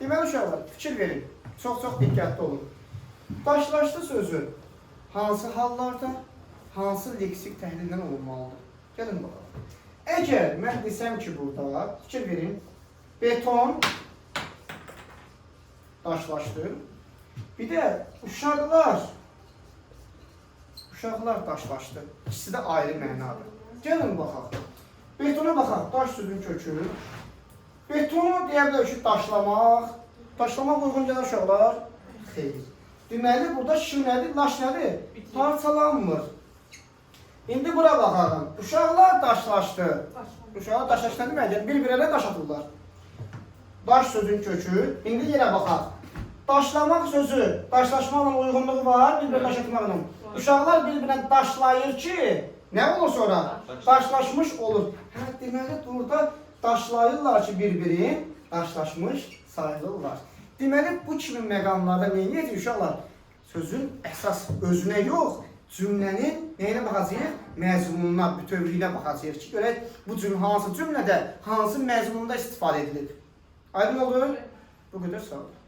Deməli uşaqlar, fikir verin. Çox diqqətli olun. Daşlaşdı sözü hansı hallarda, hansı leksik təhlildən olunmalıdır? Gəlin bakalım. Əgər mən desəm ki, burada, fikir verin, beton daşlaşdı. Bir də uşaqlar daşlaşdı. İkisi də ayrı mənadır. Gəlin baxaq. Betona baxaq, daş sözün kökü. Betonu deyə bilər ki, daşlamaq. Daşlamaq uyğun gəlir uşaqlar? Xeyr. Deməli, burada şi nədir, laş nədir? Parçalanmır. İndi bura baxalım. Uşaqlar daşlaşdı. Uşaqlar daşlaşdı nə deməkdir? Bir-birə daş atırlar. Daş sözün kökü. İndi yerə baxaq. Daşlamaq sözü, daşlaşmaqla uyğunluğu var, bir-birə daş atmaqla. Uşaqlar bir-birə daşlayır ki, nə olur sonra? Daşlaşmış olur. Deməli, burada daşlayırlar ki, bir-biri daşlaşmış sayılırlar. Deməli, bu kimi məqamlarda nə edir uşaqlar? Sözün əsas özünə yox, cümlənin nəyinə baxacaq? Məzmununa, bütövlüyünə baxacaq ki, görək bu hansı cümlədə, hansı məzmunda istifadə edilir. Aydın olur? Bu qədər sağ olun.